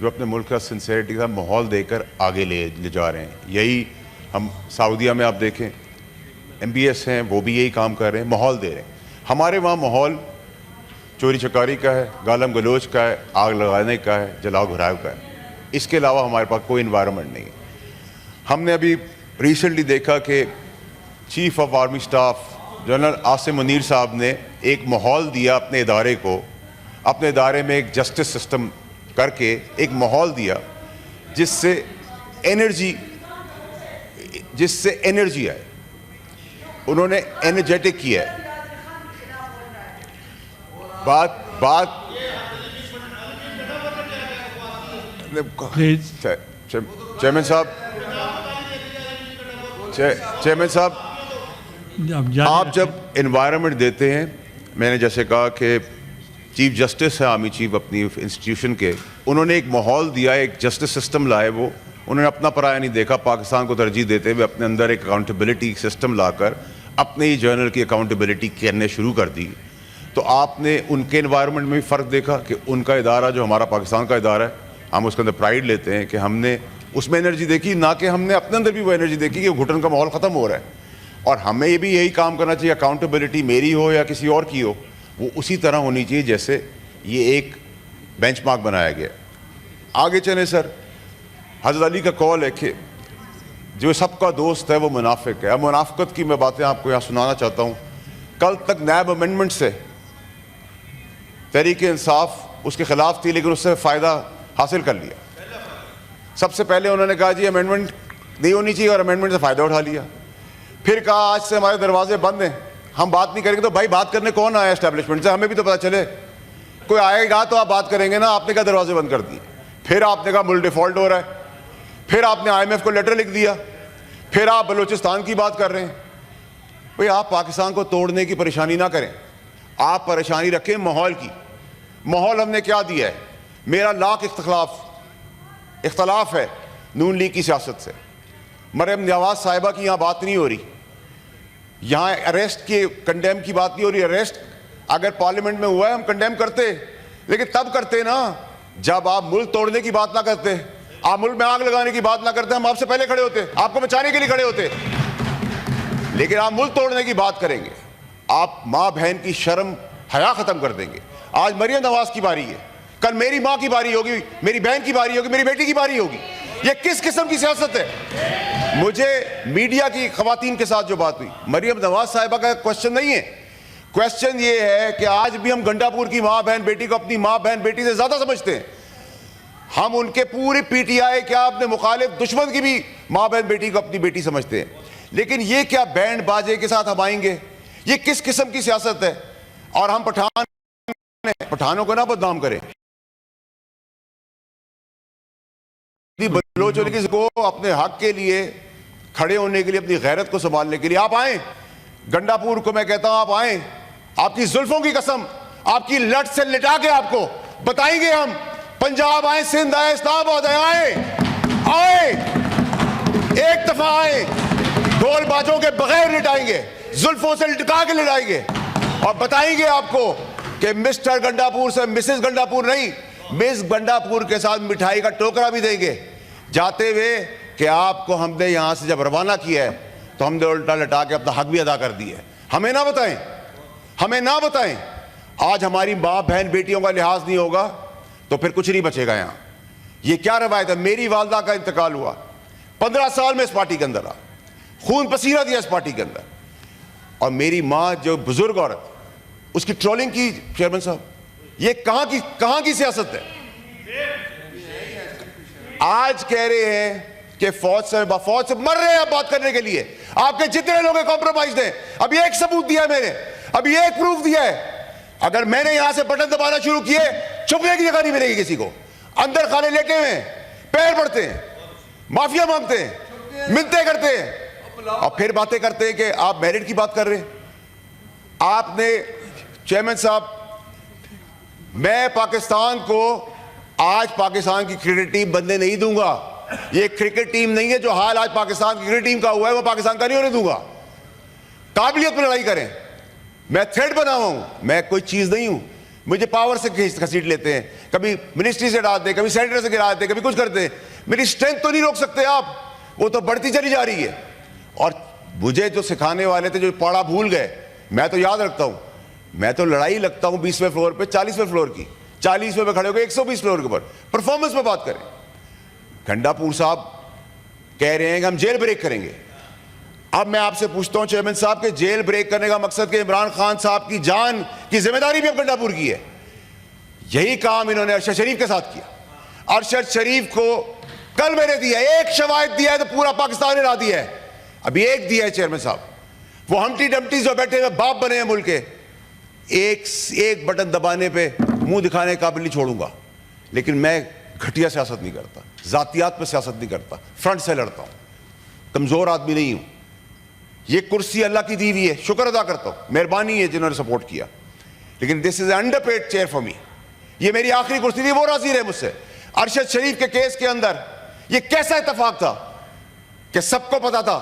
جو اپنے ملک کا سنسیئرٹی کا ماحول دے کر آگے لے جا رہے ہیں. یہی ہم سعودیہ میں آپ دیکھیں MBS ہیں وہ بھی یہی کام کر رہے ہیں, ماحول دے رہے ہیں. ہمارے وہاں ماحول چوری چکاری کا ہے, گالم گلوچ کا ہے, آگ لگانے کا ہے, جلاؤ گھراؤ کا ہے. اس کے علاوہ ہمارے پاس کوئی انوائرمنٹ نہیں ہے. ہم نے ابھی ریسنٹلی دیکھا کہ chief of army staff general Asim Munir صاحب نے ایک ماحول دیا اپنے ادارے کو, اپنے ادارے میں ایک جسٹس سسٹم کر کے ایک ماحول دیا جس سے انرجی آئے. انہوں نے انرجیٹک کیا ہے. بات چیئرمین صاحب آپ جب انوائرمنٹ دیتے ہیں, میں نے جیسے کہا کہ چیف جسٹس ہے آرمی چیف اپنی انسٹیٹیوشن کے, انہوں نے ایک ماحول دیا, ایک جسٹس سسٹم لائے. وہ انہوں نے اپنا پرایا نہیں دیکھا, پاکستان کو ترجیح دیتے ہوئے اپنے اندر ایک اکاؤنٹیبلٹی سسٹم لا کر اپنے ہی جرنل کی اکاؤنٹیبلٹی کرنے شروع کر دی. تو آپ نے ان کے انوائرمنٹ میں بھی فرق دیکھا کہ ان کا ادارہ جو ہمارا پاکستان کا ادارہ ہے, ہم اس کے اندر پرائیڈ لیتے ہیں کہ ہم نے اس میں انرجی دیکھی, نہ کہ ہم نے اپنے اندر بھی وہ انرجی دیکھی کہ گھٹن کا ماحول ختم ہو رہا ہے. اور ہمیں بھی یہی کام کرنا چاہیے, اکاؤنٹیبلٹی میری ہو یا کسی اور کی ہو, وہ اسی طرح ہونی چاہیے جیسے یہ ایک بینچ مارک بنایا گیا. آگے چلیں سر, حضرت علی کا قول ہے کہ جو سب کا دوست ہے وہ منافق ہے. اب منافقت کی میں باتیں آپ کو یہاں سنانا چاہتا ہوں. کل تک نیب امینڈمنٹ سے تحریک انصاف اس کے خلاف تھی, لیکن اس سے فائدہ حاصل کر لیا. سب سے پہلے انہوں نے کہا جی امینڈمنٹ نہیں ہونی چاہیے, اور امینڈمنٹ سے فائدہ اٹھا لیا. پھر کہا آج سے ہمارے دروازے بند ہیں, ہم بات نہیں کریں گے. تو بھائی بات کرنے کون آیا اسٹیبلشمنٹ سے, ہمیں بھی تو پتہ چلے. کوئی آئے گا تو آپ بات کریں گے نا. آپ نے کہا دروازے بند کر دیے. پھر آپ نے کہا ملک ڈیفالٹ ہو رہا ہے. پھر آپ نے IMF کو لیٹر لکھ دیا. پھر آپ بلوچستان کی بات کر رہے ہیں. بھئی آپ پاکستان کو توڑنے کی پریشانی نہ کریں, آپ پریشانی رکھیں ماحول کی. ماحول ہم نے کیا دیا ہے؟ میرا لاکھ اختلاف ہے نون لیگ کی سیاست سے. مریم نواز صاحبہ کی یہاں بات نہیں ہو رہی, یہاں اریسٹ کی کنڈیم کی بات نہیں ہو رہی. اریسٹ اگر پارلیمنٹ میں ہوا ہے ہم کنڈیم کرتے, لیکن تب کرتے نا جب آپ ملک توڑنے کی بات نہ کرتے, آپ ملک میں آگ لگانے کی بات نہ کرتے. ہم آپ سے پہلے کھڑے ہوتے, آپ کو بچانے کے لیے کھڑے ہوتے. لیکن آپ ملک توڑنے کی بات کریں گے, آپ ماں بہن کی شرم حیا ختم کر دیں گے. آج مریم نواز کی باری ہے, کل میری ماں کی باری ہوگی, میری بہن کی باری ہوگی, میری بیٹی کی باری ہوگی. یہ کس قسم کی سیاست ہے؟ مجھے میڈیا کی خواتین کے ساتھ جو بات ہوئی, مریم نواز صاحبہ کا کوشچن نہیں ہے. کوشچن یہ ہے کہ آج بھی ہم گنڈا پور کی ماں بہن بیٹی کو اپنی ماں بہن بیٹی سے زیادہ سمجھتے ہیں. ہم ان کے پوری PTI کیا اپنے مخالف دشمن کی بھی ماں بہن بیٹی کو اپنی بیٹی سمجھتے ہیں. لیکن یہ کیا بینڈ باجے کے ساتھ ہم آئیں گے؟ یہ کس قسم کی سیاست ہے؟ اور ہم پٹھانوں کو نہ بدنام کریں. بلوچ کو اپنے حق کے لیے کھڑے ہونے کے لیے, اپنی غیرت کو سنبھالنے کے لیے آپ آئیں. گنڈا پور کو میں کہتا ہوں آپ آئیں, آپ کی زلفوں کی قسم, آپ کی لٹ سے لٹا کے آپ کو بتائیں گے ہم. پنجاب آئیں, سندھ آئیں, اسلام آباد آئیں, ایک دفعہ آئیں, ڈھول باجوں کے بغیر لٹائیں گے, زلفوں سے لٹکا کے لٹائیں گے, اور بتائیں گے آپ کو کہ مسٹر گنڈا پور سے مسز گنڈا پور نہیں, مس گنڈا پور کے ساتھ مٹھائی کا ٹوکرا بھی دیں گے جاتے ہوئے کہ آپ کو ہم نے یہاں سے جب روانہ کیا ہے تو ہم نے الٹا لٹا کے اپنا حق بھی ادا کر دیا ہے. ہمیں نہ بتائیں. آج ہماری ماں بہن بیٹیوں کا لحاظ نہیں ہوگا تو پھر کچھ نہیں بچے گا یہاں. یہ کیا روایت ہے؟ میری والدہ کا انتقال ہوا, 15 سال میں اس پارٹی کے اندر خون پسینہ دیا اس پارٹی کے اندر, اور میری ماں جو بزرگ عورت, اس کی ٹرولنگ کی. چیئرمین صاحب, یہ کہاں کی سیاست ہے؟ آج کہہ رہے ہیں کہ فوج سے مر رہے ہیں آپ بات کرنے کے لیے. آپ کے جتنے لوگ کمپرومائزڈ ہیں, ابھی ایک ثبوت دیا ہے میں نے, ابھی ایک پروف دیا ہے. اگر میں نے یہاں سے بٹن دبانا شروع کیے, چھپنے کی جگہ نہیں ملے گی کسی کو. اندر خانے لیٹے ہوئے, پیر پڑتے ہیں, معافیا مانگتے ہیں, منتیں کرتے ہیں, اور پھر باتیں کرتے ہیں کہ آپ میرٹ کی بات کر رہے ہیں. آپ نے چیئرمین صاحب, میں پاکستان کو آج پاکستان کی کرکٹ ٹیم بننے نہیں دوں گا. یہ کرکٹ ٹیم نہیں ہے جو حال آج پاکستان کی کرکٹ ٹیم کا ہوا ہے وہ پاکستان کا نہیں ہونے دوں گا. قابلیت پر لڑائی کریں. میں تھریڈ بنا ہوا ہوں, میں کوئی چیز نہیں ہوں. مجھے پاور سے گھسیٹ لیتے ہیں, کبھی منسٹری سے ڈال دیں, کبھی سینیٹر سے گرا دیتے, کبھی کچھ کرتے ہیں. میری اسٹرینتھ تو نہیں روک سکتے آپ, وہ تو بڑھتی چلی جا رہی ہے. اور مجھے جو سکھانے والے تھے جو پڑھا بھول گئے, میں تو یاد رکھتا ہوں, میں تو لڑائی لگتا ہوں 20ویں فلور پہ 40ویں فلور کی, 40ویں پہ کھڑے ہو گئے 120 فلور کے اوپر. پرفارمنس پہ بات کریں. گھنڈاپور صاحب کہہ رہے ہیں کہ ہم جیل بریک کریں گے. اب میں آپ سے پوچھتا ہوں چیئرمین صاحب کہ جیل بریک کرنے کا مقصد کہ عمران خان صاحب کی جان کی ذمہ داری بھی اب گھنڈاپور کی ہے. یہی کام انہوں نے ارشد شریف کے ساتھ کیا. ارشد شریف کو کل میں نے دیا, ایک شواہد دیا ہے تو پورا پاکستان ہلا دیا ہے. ابھی ایک دیا ہے چیئرمین صاحب, وہ ہمٹی ڈمٹی جو بیٹھے ہوئے باپ بنے ہیں ملک کے, ایک بٹن دبانے پہ منہ دکھانے کا قابل نہیں چھوڑوں گا. لیکن میں گھٹیا سیاست نہیں کرتا, ذاتیات پہ سیاست نہیں کرتا, فرنٹ سے لڑتا ہوں, کمزور آدمی نہیں ہوں. یہ کرسی اللہ کی دی ہوئی ہے, شکر ادا کرتا ہوں, مہربانی ہے جنہوں نے سپورٹ کیا. لیکن this is underpaid chair for me. یہ میری آخری کرسی تھی, وہ راضی رہے مجھ سے. ارشد شریف کے کیس کے اندر یہ کیسا اتفاق تھا کہ سب کو پتا تھا